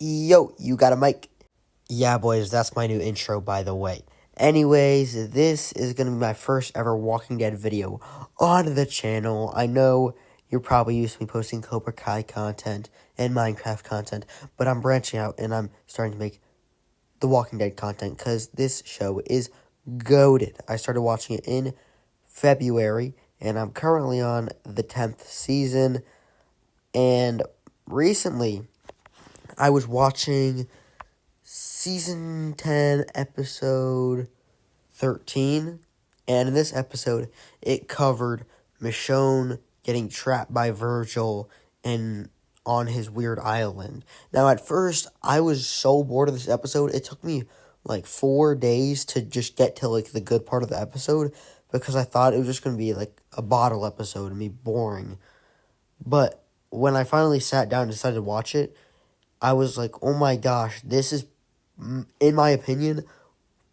Yo, you got a mic? Yeah, boys, that's my new intro, by the way. Anyways, this is going to be my first ever Walking Dead video on the channel. I know you're probably used to me posting Cobra Kai content and Minecraft content, but I'm branching out and I'm starting to make the Walking Dead content because this show is goated. I started watching it in February, and I'm currently on the 10th season, and recently I was watching Season 10, Episode 13, and in this episode, it covered Michonne getting trapped by Virgil on his weird island. Now, at first, I was so bored of this episode, it took me like 4 days to just get to like the good part of the episode, because I thought it was just going to be like a bottle episode and be boring. But when I finally sat down and decided to watch it, I was like, oh my gosh, this is, in my opinion,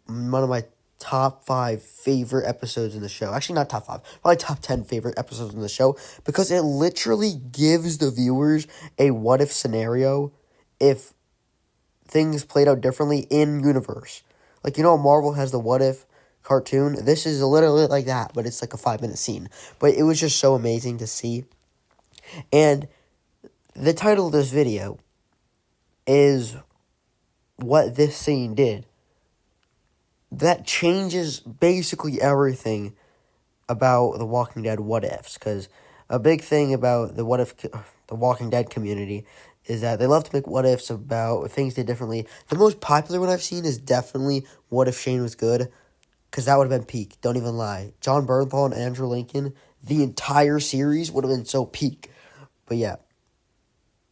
one of my top 5 favorite episodes in the show. Actually, not top 5, probably top 10 favorite episodes in the show, because it literally gives the viewers a what-if scenario if things played out differently in universe. Like, Marvel has the what-if cartoon? This is literally like that, but it's like a 5-minute scene. But it was just so amazing to see. And the title of this video is what this scene did. That changes basically everything about the Walking Dead what-ifs, because a big thing about the Walking Dead community is that they love to make what-ifs about things they did differently. The most popular one I've seen is definitely what if Shane was good, because that would have been peak, don't even lie. John Bernthal and Andrew Lincoln, the entire series would have been so peak. But yeah,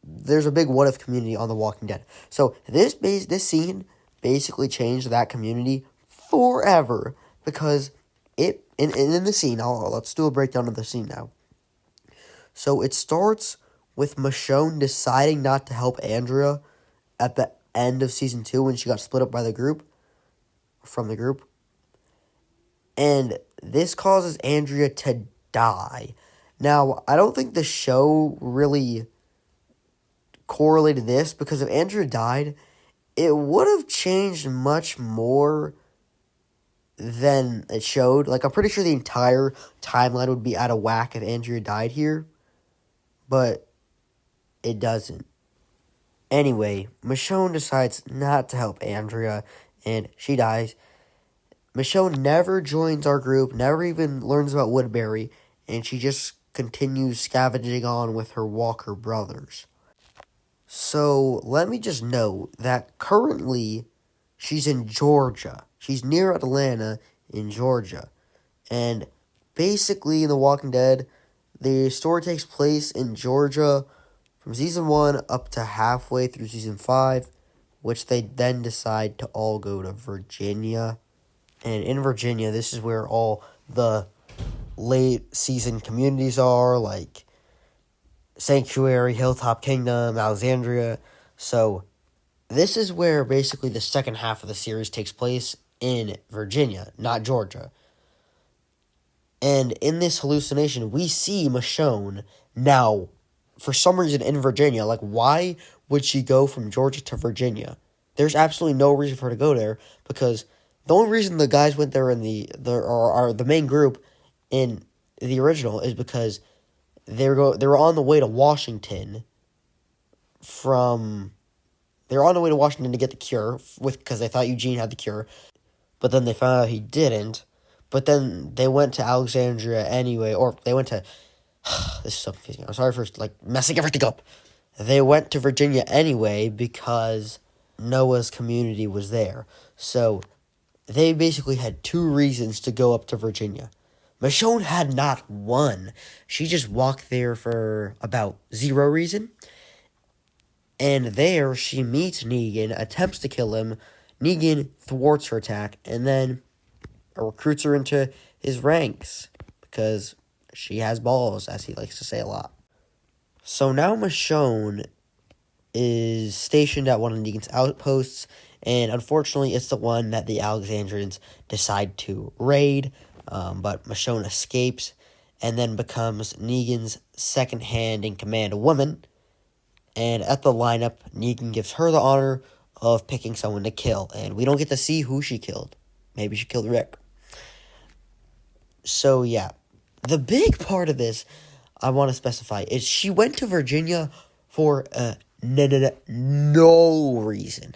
there's a big what-if community on The Walking Dead. So this scene basically changed that community forever, because in the scene, let's do a breakdown of the scene now. So it starts with Michonne deciding not to help Andrea at the end of season 2 when she got split up by the group, and this causes Andrea to die. Now, I don't think the show really correlated this, because if Andrea died, it would have changed much more than it showed. Like, I'm pretty sure the entire timeline would be out of whack if Andrea died here, but it doesn't. Anyway, Michonne decides not to help Andrea, and she dies. Michonne never joins our group, never even learns about Woodbury, and she just continues scavenging on with her Walker brothers. So, let me just note that currently, she's in Georgia. She's near Atlanta in Georgia. And basically, in The Walking Dead, the story takes place in Georgia from Season 1 up to halfway through Season 5, which they then decide to all go to Virginia. And in Virginia, this is where all the late season communities are, like Sanctuary, Hilltop Kingdom, Alexandria. So this is where basically the second half of the series takes place, in Virginia, not Georgia. And in this hallucination, we see Michonne now, for some reason, in Virginia. Like, why would she go from Georgia to Virginia? There's absolutely no reason for her to go there, because the only reason the guys went there in the main group in the original is because they were on the way to Washington to get the cure, because they thought Eugene had the cure, but then they found out he didn't. But then they went to Alexandria anyway, or they went to, this is so confusing, I'm sorry for messing everything up. They went to Virginia anyway because Noah's community was there. So they basically had 2 reasons to go up to Virginia. Michonne had not one. She just walked there for about 0 reason. And there, she meets Negan, attempts to kill him. Negan thwarts her attack, and then recruits her into his ranks, because she has balls, as he likes to say a lot. So now Michonne is stationed at one of Negan's outposts, and unfortunately, it's the one that the Alexandrians decide to raid, but Michonne escapes, and then becomes Negan's second hand in command woman, And at the lineup, Negan gives her the honor of picking someone to kill. And we don't get to see who she killed. Maybe she killed Rick. So, yeah. The big part of this I want to specify is she went to Virginia for no reason.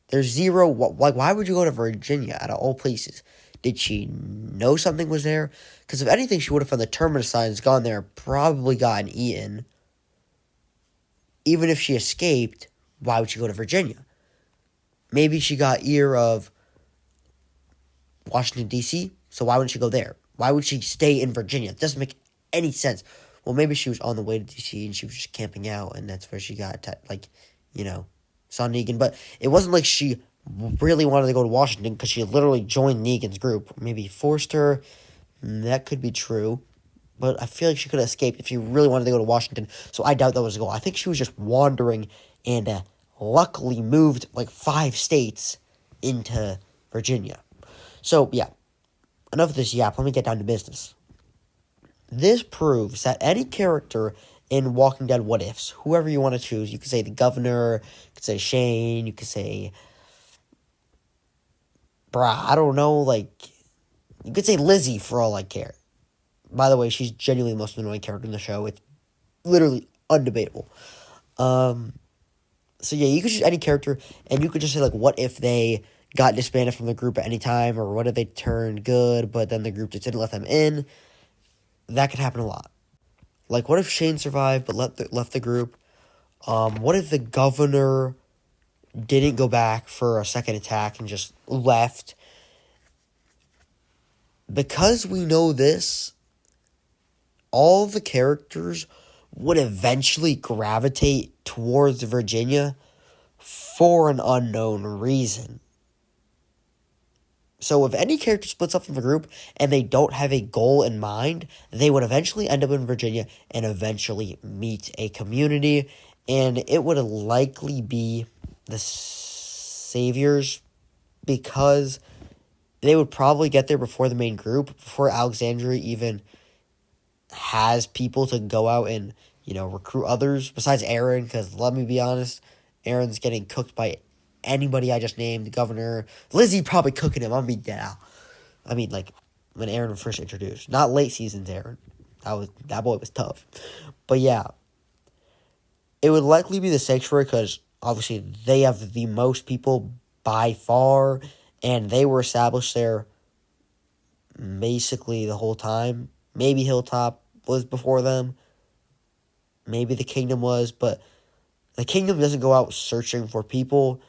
There's zero, like, why would you go to Virginia out of all places? Did she know something was there? Because if anything, she would have found the terminus signs, gone there, probably gotten eaten. Even if she escaped, why would she go to Virginia? Maybe she got ear of Washington, D.C., so why wouldn't she go there? Why would she stay in Virginia? It doesn't make any sense. Well, maybe she was on the way to D.C. and she was just camping out, and that's where she got, saw Negan. But it wasn't like she really wanted to go to Washington because she literally joined Negan's group. Maybe he forced her. That could be true. But I feel like she could have escaped if she really wanted to go to Washington. So I doubt that was the goal. I think she was just wandering and luckily moved like 5 states into Virginia. So, yeah. Enough of this yap. Let me get down to business. This proves that any character in Walking Dead What Ifs, whoever you want to choose, you could say the governor, you could say Shane, you could say, I don't know, you could say Lizzie for all I care. By the way, she's genuinely the most annoying character in the show. It's literally undebatable. So yeah, you could choose any character, and you could just say, what if they got disbanded from the group at any time, or what if they turned good, but then the group just didn't let them in? That could happen a lot. What if Shane survived, but left the group? What if the governor didn't go back for a second attack and just left? Because we know this, all the characters would eventually gravitate towards Virginia for an unknown reason. So if any character splits up from the group and they don't have a goal in mind, they would eventually end up in Virginia and eventually meet a community, and it would likely be the Saviors, because they would probably get there before the main group, before Alexandria even has people to go out and, recruit others, besides Aaron, because let me be honest, Aaron's getting cooked by anybody I just named, the governor. Lizzie probably cooking him. I'm gonna be dead out. I mean, when Aaron was first introduced. Not late seasons Aaron. That boy was tough. But yeah. It would likely be the Sanctuary because obviously they have the most people by far, and they were established there basically the whole time. Maybe Hilltop was before them. Maybe the Kingdom was, but the Kingdom doesn't go out searching for people,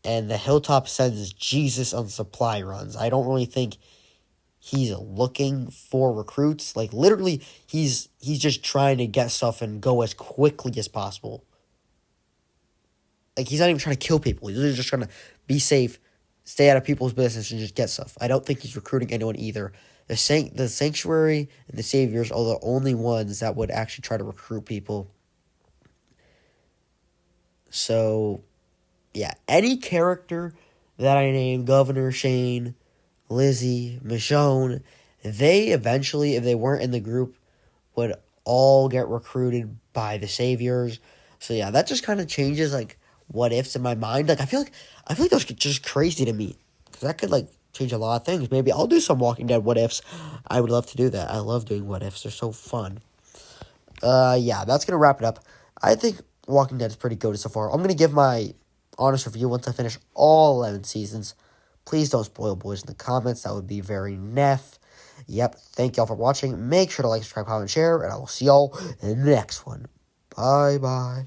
and the Hilltop sends Jesus on supply runs. I don't really think he's looking for recruits. Literally, he's just trying to get stuff and go as quickly as possible. He's not even trying to kill people. He's literally just trying to be safe, stay out of people's business, and just get stuff. I don't think he's recruiting anyone either. The Sanctuary and the Saviors are the only ones that would actually try to recruit people. So, yeah, any character that I name, Governor, Shane, Lizzie, Michonne, they eventually, if they weren't in the group, would all get recruited by the Saviors. So yeah, that just kind of changes what ifs in my mind. I feel like those are just crazy to me, because that could change a lot of things. Maybe I'll do some Walking Dead what ifs. I would love to do that. I love doing what ifs. They're so fun. Yeah, that's gonna wrap it up. I think Walking Dead is pretty good so far. I'm gonna give my honest review once I finish all 11 seasons. Please don't spoil boys in the comments. That would be very neff. Yep, thank y'all for watching. Make sure to like, subscribe, comment, share, and I will see y'all in the next one. Bye-bye.